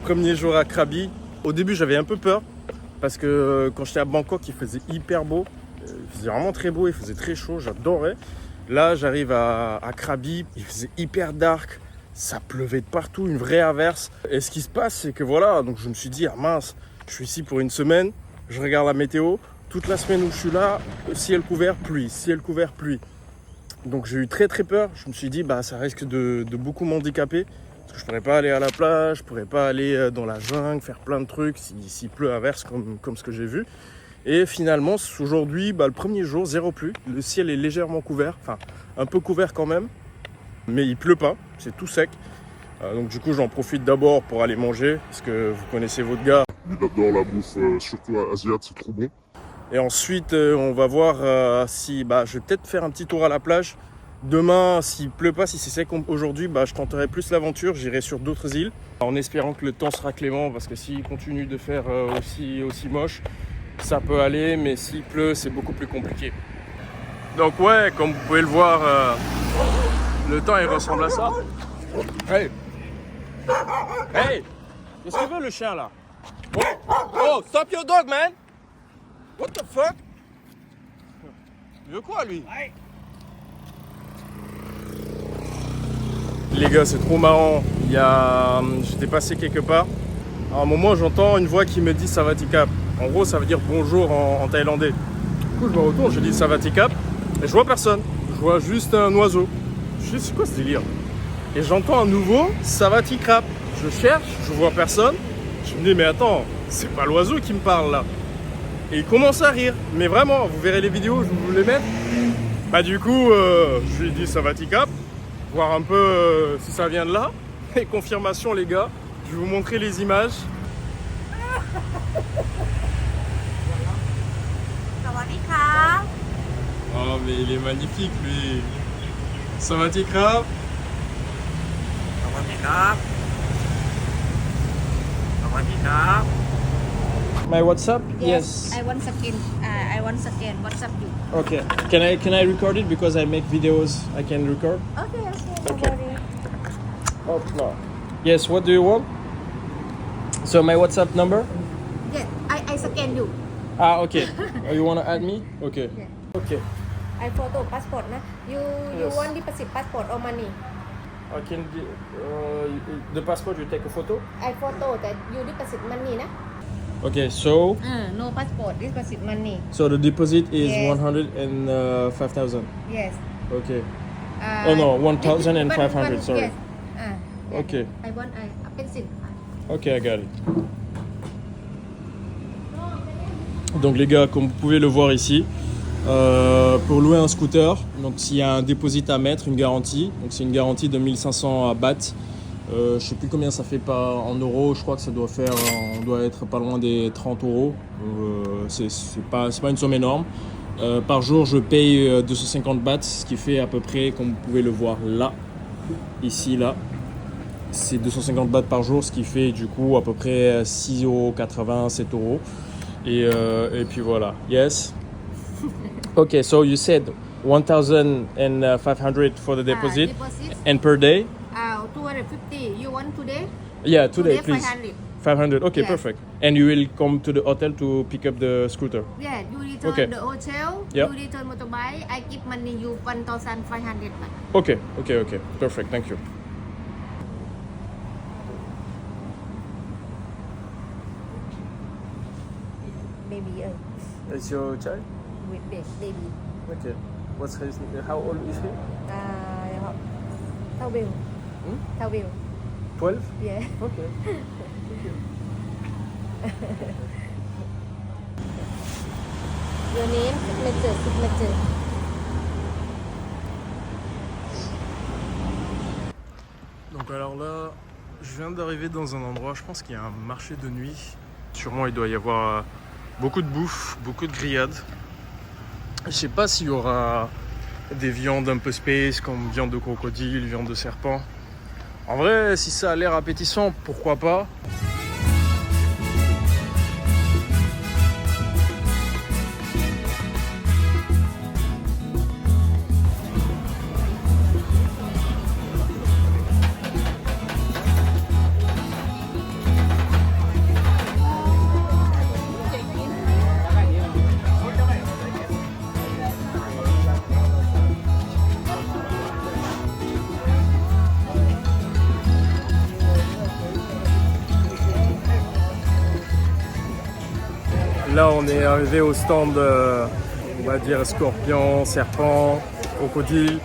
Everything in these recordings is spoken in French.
Premier jour à Krabi. Au début, j'avais un peu peur parce que quand j'étais à Bangkok, il faisait hyper beau. Il faisait vraiment très beau, il faisait très chaud, j'adorais. Là, j'arrive à Krabi, il faisait hyper dark. Ça pleuvait de partout, une vraie averse. Et ce qui se passe, c'est que voilà, donc je me suis dit, ah mince, je suis ici pour une semaine, je regarde la météo. Toute la semaine où je suis là, ciel couvert, pluie, ciel couvert, pluie. Donc j'ai eu très peur. Je me suis dit, bah ça risque de beaucoup m'handicaper. Parce que je pourrais pas aller à la plage, je pourrais pas aller dans la jungle, faire plein de trucs s'il pleut averse comme ce que j'ai vu. Et finalement, aujourd'hui, le premier jour, zéro pluie. Le ciel est légèrement couvert, enfin un peu couvert quand même. Mais il pleut pas, c'est tout sec. Donc du coup, j'en profite d'abord pour aller manger. Parce que vous connaissez votre gars. Il adore la bouffe, surtout asiatique, c'est trop bon. Et ensuite, on va voir si je vais peut-être faire un petit tour à la plage. Demain, s'il pleut pas, si c'est sec aujourd'hui, je tenterai plus l'aventure. J'irai sur d'autres îles en espérant que le temps sera clément parce que s'il continue de faire aussi moche, ça peut aller, mais s'il pleut, c'est beaucoup plus compliqué. Donc ouais, comme vous pouvez le voir, le temps il ressemble à ça. Hey, hey, qu'est-ce qu'il veut le chien là? Oh, stop your dog, man! What the fuck? Il veut quoi lui? Les gars, c'est trop marrant. J'étais passé quelque part. À un moment, j'entends une voix qui me dit Savatikap. En gros, ça veut dire bonjour en thaïlandais. Du coup, je me retourne, je dis Savatikap. Et je vois personne. Je vois juste un oiseau. Je dis, c'est quoi ce délire? Et j'entends à nouveau Savatikrap. Je cherche, je vois personne. Je me dis, mais attends, c'est pas l'oiseau qui me parle là. Et il commence à rire. Mais vraiment, vous verrez les vidéos, je vais vous les mettre. Du coup, je lui ai dit Savatikap. Voir un peu si ça vient de là. Et confirmation les gars, je vais vous montrer les images. Oh mais il est magnifique lui. Savatikap. My WhatsApp? Yes. I want scan. I want scan. WhatsApp you. Okay. Can I record it because I make videos? I can record. Okay. Oh no. Yes. What do you want? So my WhatsApp number? Yeah, I scan you. Okay. You wanna add me? Okay. Yeah. Okay. I photo passport na. You Yes. want deposit passport or money? I can. The passport. You take a photo. I photo that you deposit money na. Okay. So. No passport deposit money. So the deposit is Yes. 105,000. Yes. Okay. Oh no, 1,500. Yes. Sorry. Yeah. Okay. I want pencil. Okay, I got it. Donc les gars, comme vous pouvez le voir ici, pour louer un scooter, donc s'il y a un dépôt à mettre, une garantie, donc c'est une garantie de 1500 bahts. Je sais plus combien ça fait pas en euros, je crois que ça doit faire, on doit être pas loin des 30 euros. C'est pas une somme énorme. Par jour, je paye 250 bahts, ce qui fait à peu près, comme vous pouvez le voir là, ici, là. C'est 250 bahts par jour, ce qui fait du coup à peu près 6,80 €, 7 €. Et puis voilà. Yes. Okay, so you said 1,500 for the deposit, Deposit. and per day? 250. You want today? Yeah, today, please. 500. 500. Okay, Yes. perfect. And you will come to the hotel to pick up the scooter. Yeah, you return Okay. the hotel. Yeah. You return motorbike. I give money you 1,500 baht. Okay, perfect. Thank you. Baby, Is your child? with baby. Okay. What's his? How old is he? How will? Hmm? How will? 12. Yeah. Okay. Your name, signature. Donc alors là, je viens d'arriver dans un endroit, je pense qu'il y a un marché de nuit. Sûrement il doit y avoir beaucoup de bouffe, beaucoup de grillades. Je sais pas s'il y aura des viandes un peu space comme viande de crocodile, viande de serpent. En vrai, si ça a l'air appétissant, pourquoi pas. là, on est arrivé au stand, on va dire, scorpion, serpent, crocodile.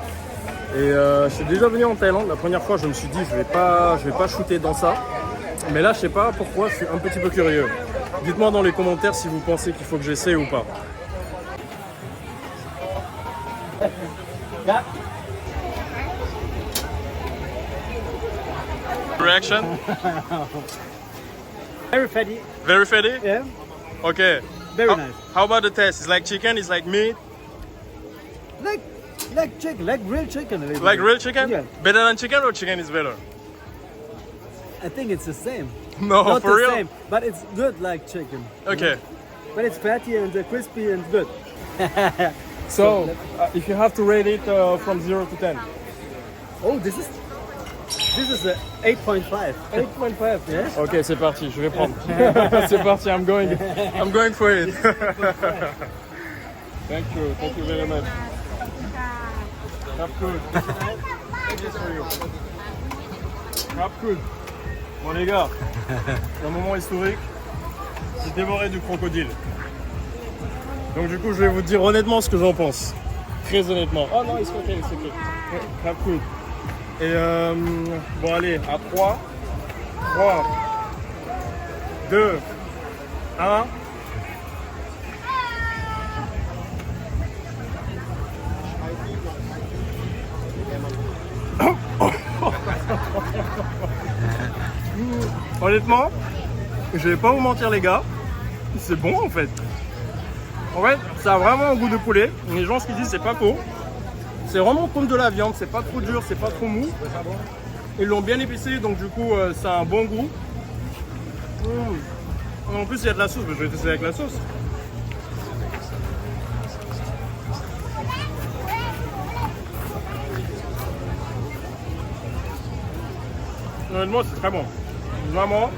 Et je suis déjà venu en Thaïlande. La première fois, je me suis dit, je vais pas shooter dans ça. Mais là, je sais pas pourquoi, je suis un petit peu curieux. Dites-moi dans les commentaires si vous pensez qu'il faut que j'essaie ou pas. Reaction? Very fatty. Very fatty? Yeah. Okay. Very nice. How about the taste? It's like chicken? It's like meat? Like chicken, like real chicken. A little Like bit. real chicken? Yeah. Better than chicken or chicken is better? I think it's the same. No, Not for the real? same, but it's good like chicken. Okay. But it's fatty and crispy and good. So, if you have to rate it from 0 to 10. Oh, this is a 8.5. 8.5. Yes. Ok, c'est parti, je vais prendre. C'est parti, I'm going for it. Thank you very much. Have good. Have good. Bon les gars, c'est un moment historique. J'ai dévoré du crocodile. Donc du coup, je vais vous dire honnêtement ce que j'en pense. Très honnêtement. Oh non, it's okay. Have good. Et bon allez, à 3, 2, 1. Honnêtement, je vais pas vous mentir les gars, c'est bon en fait. En fait, ça a vraiment un goût de poulet. Les gens ce qu'ils disent c'est pas faux. C'est vraiment comme de la viande, c'est pas trop dur, c'est pas trop mou. Ils l'ont bien épicé donc du coup ça a un bon goût. En plus il y a de la sauce, je vais tester avec la sauce. Honnêtement c'est très bon. Vraiment,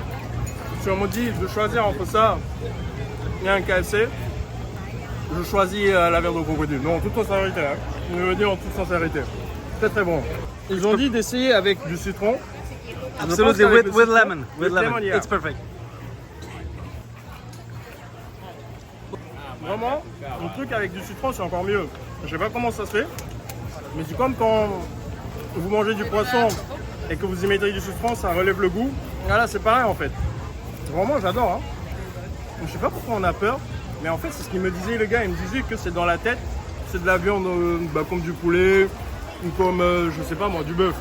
si on me dit de choisir entre ça et un KFC, je choisis la viande au crocodile. Non, en toute sincérité, hein. Je veux dire en toute sincérité. Très très bon. Ils ont dit d'essayer avec du citron. Absolutely, Je pense qu'avec with le citron, lemon. With lemon. yeah. It's perfect. Vraiment, un truc avec du citron, c'est encore mieux. Je sais pas comment ça se fait, mais c'est comme quand vous mangez du poisson et que vous y mettez du citron, ça relève le goût. Voilà, c'est pareil en fait. Vraiment, j'adore. Hein. Je sais pas pourquoi on a peur, mais en fait, c'est ce qu'il me disait le gars. Il me disait que c'est dans la tête, c'est de la viande comme du poulet ou comme, je sais pas moi, du bœuf.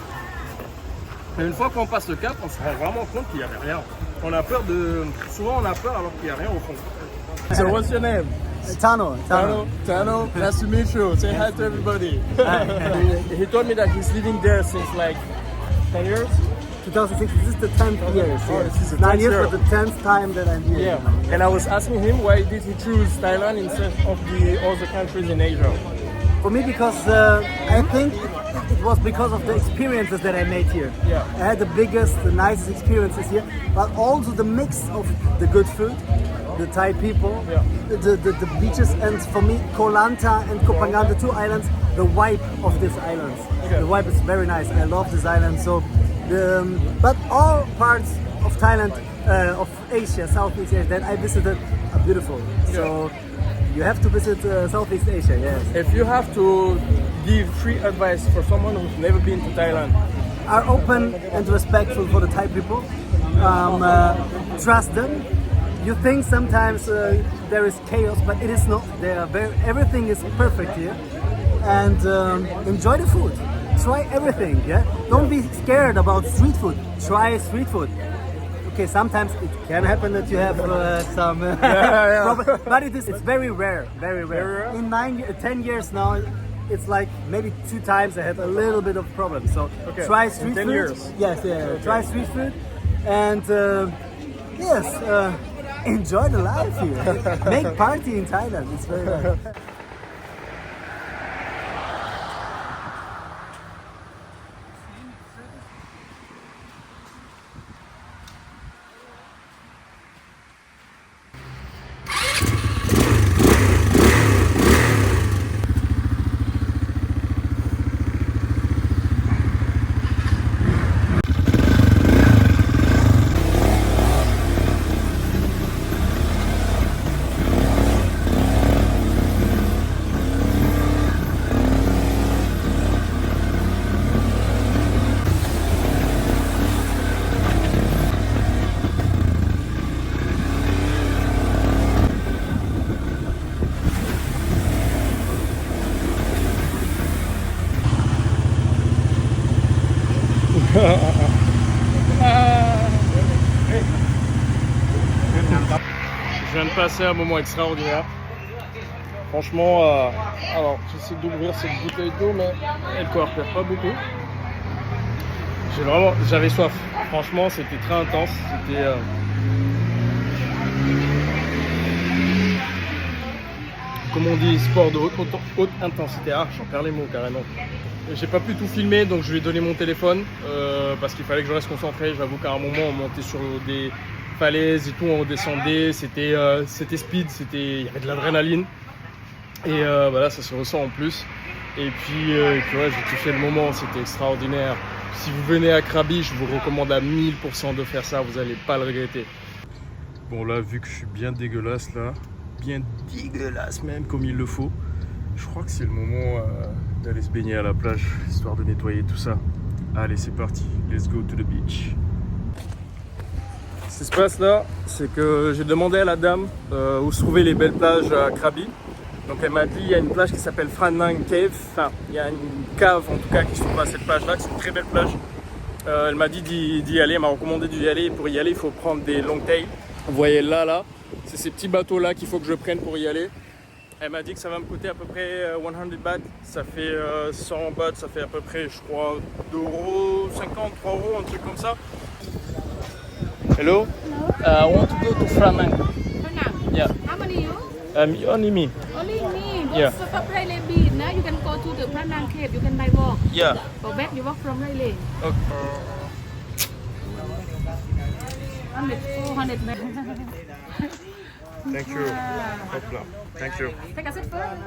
Et une fois qu'on passe le cap, on se rend vraiment compte qu'il n'y avait rien. On a peur de. Souvent, on a peur alors qu'il n'y a rien au fond. So, what's your name? Tano. Tano, nice to meet you. Say hi to everybody. He told me that he's living there since like 10 years. 2006. This is the 10th year. Oh, this is the 9 10th years, year. but the 10th time that I'm here. Yeah, and I was asking him why did he choose Thailand instead of the other countries in Asia. For me, because I think it was because of the experiences that I made here. Yeah. I had the biggest, the nicest experiences here, but also the mix of the good food, the Thai people, Yeah. the beaches, and for me, Koh Lanta and Koh Phangan, the two islands, the vibe of these islands. Okay. The vibe is very nice. I love this island. So, but all parts of Thailand, of Asia, Southeast Asia that I visited are beautiful. So. You have to visit Southeast Asia, yes. If you have to give free advice for someone who's never been to Thailand, Are open and respectful for the Thai people. Trust them. You think sometimes there is chaos, but it is not. They are everything is perfect here. And enjoy the food. Try everything, yeah? Don't be scared about street food. Try street food. Okay, sometimes it can happen that you have some problem, but it's very rare, very rare. Very rare? In 10 years now, it's like maybe 2 times I had a little bit of problem. So Okay, try in street 10 food. years? Yes, yeah. Try street food, and yes, enjoy the life here. Make party in Thailand. It's very nice. Je viens de passer un moment extraordinaire. Franchement, alors j'essaie d'ouvrir cette bouteille d'eau, mais elle ne coopère pas beaucoup. J'avais soif. Franchement, c'était très intense. C'était comme on dit, sport de haute intensité. Ah, j'en perds les mots carrément. J'ai pas pu tout filmer, donc je lui ai donné mon téléphone parce qu'il fallait que je reste concentré. J'avoue qu'à un moment, on montait sur des falaises et tout, on redescendait. C'était speed, il y avait de l'adrénaline. Et voilà, ça se ressent en plus. Et puis ouais, j'ai kiffé le moment, c'était extraordinaire. Si vous venez à Krabi, je vous recommande à 1000% de faire ça, vous n'allez pas le regretter. Bon là, vu que je suis bien dégueulasse là, bien dégueulasse même comme il le faut, je crois que c'est le moment d'aller se baigner à la plage, histoire de nettoyer tout ça. Allez, c'est parti, let's go to the beach. Ce qui se passe là, c'est que j'ai demandé à la dame où se trouvaient les belles plages à Krabi. Donc elle m'a dit il y a une plage qui s'appelle Phanang Cave, enfin il y a une cave en tout cas qui se trouve à cette plage là, c'est une très belle plage. Elle m'a dit d'y aller, elle m'a recommandé d'y aller. Pour y aller il faut prendre des long tails. Vous voyez là, c'est ces petits bateaux là qu'il faut que je prenne pour y aller. Elle m'a dit que ça va me coûter à peu près 100 bahts, ça fait 100 bahts, ça fait à peu près je crois 2,50 €, 3 €, un truc comme ça. Hello? I want to go to Phanang. Phanang? Yeah. How many you? Only me. Only me. But Yeah. stop Railay Beach. Now you can go to the Phanang Cave. You can by walk. Yeah. Go back. You walk from Railay. Okay. 400 meters. Thank you. Hopla. Thank you. Take a seat first.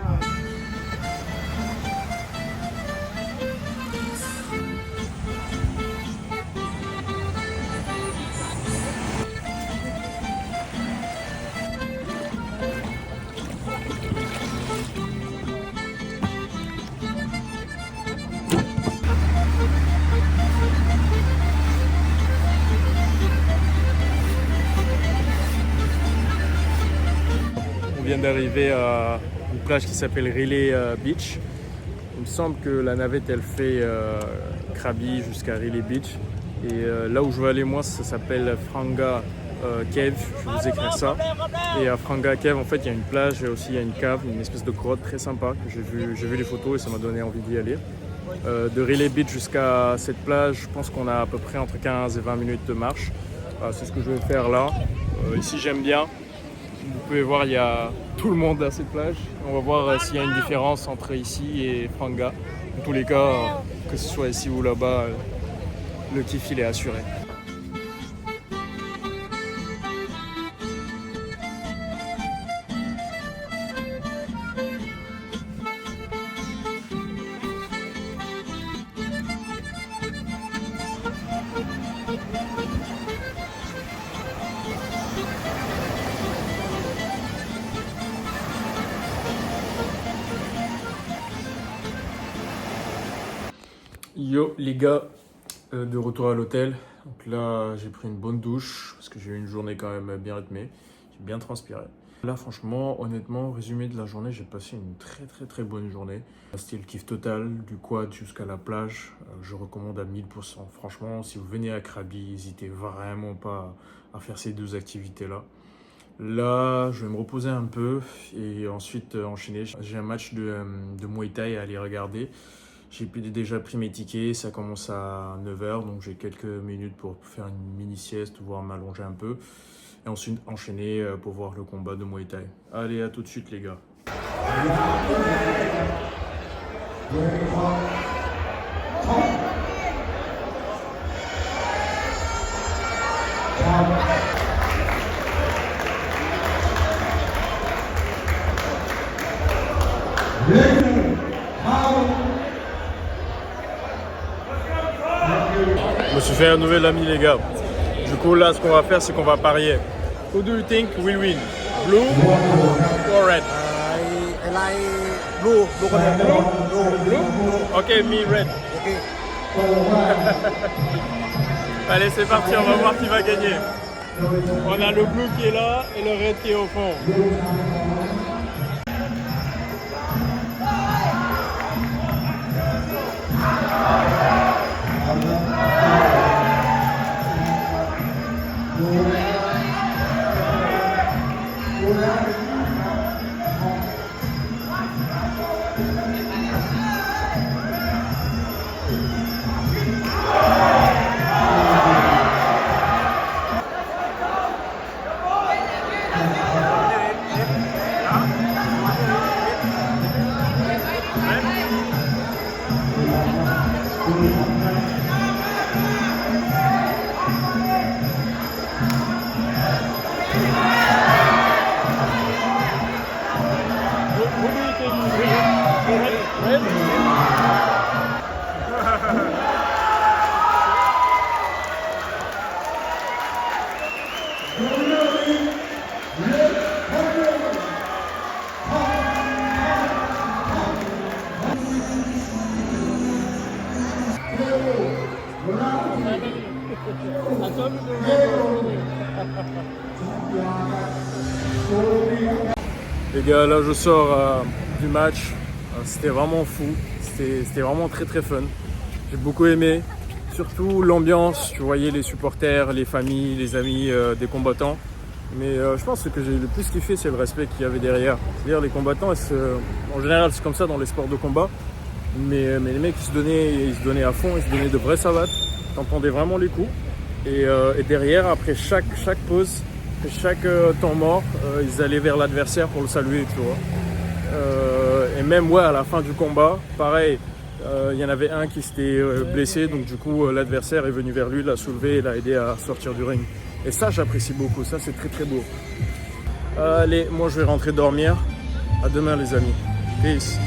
On vient d'arriver à une plage qui s'appelle Railay Beach. Il me semble que la navette elle fait Krabi jusqu'à Railay Beach. Et là où je veux aller moi ça s'appelle Phranga Cave, je vais vous écrire ça. Et à Phranga Cave en fait il y a une plage et aussi il y a une cave, une espèce de grotte très sympa que j'ai vu les photos et ça m'a donné envie d'y aller. De Railay Beach jusqu'à cette plage, je pense qu'on a à peu près entre 15 et 20 minutes de marche. C'est ce que je vais faire là. Ici j'aime bien. Vous pouvez voir, il y a tout le monde à cette plage. On va voir s'il y a une différence entre ici et Phranga. En tous les cas, que ce soit ici ou là-bas, le kiff il est assuré. Yo les gars, de retour à l'hôtel. Donc là j'ai pris une bonne douche parce que j'ai eu une journée quand même bien rythmée. J'ai bien transpiré. Là franchement, honnêtement, résumé de la journée, j'ai passé une très bonne journée. C'était le kiff total, du quad jusqu'à la plage. Je recommande à 1000%. Franchement, si vous venez à Krabi, n'hésitez vraiment pas à faire ces deux activités là. Là, je vais me reposer un peu et ensuite enchaîner. J'ai un match de Muay Thai à aller regarder. J'ai déjà pris mes tickets, ça commence à 9 h, donc j'ai quelques minutes pour faire une mini sieste, voire m'allonger un peu. Et ensuite enchaîner pour voir le combat de Muay Thai. Allez, à tout de suite les gars. Je me suis fait un nouvel ami les gars. Du coup là ce qu'on va faire c'est qu'on va parier. Who do you think will win? Blue or red? I like blue. Blue? Ok, me red. Okay. Allez c'est parti, on va voir qui va gagner. On a le blue qui est là et le red qui est au fond. Les gars, là je sors du match. C'était vraiment fou. C'était vraiment très très fun. J'ai beaucoup aimé. Surtout l'ambiance. Tu voyais les supporters, les familles, les amis des combattants. Mais je pense que ce que j'ai le plus kiffé, c'est le respect qu'il y avait derrière. C'est-à-dire les combattants, en général c'est comme ça dans les sports de combat. Mais les mecs ils se donnaient à fond, ils se donnaient de vraies savates. T'entendais vraiment les coups. Et derrière, après chaque pause, chaque temps mort, ils allaient vers l'adversaire pour le saluer, tu vois. Et même à la fin du combat, pareil, il y en avait un qui s'était blessé, donc du coup l'adversaire est venu vers lui, l'a soulevé et l'a aidé à sortir du ring. Et ça j'apprécie beaucoup, ça c'est très très beau. Allez, moi je vais rentrer dormir. À demain les amis. Peace.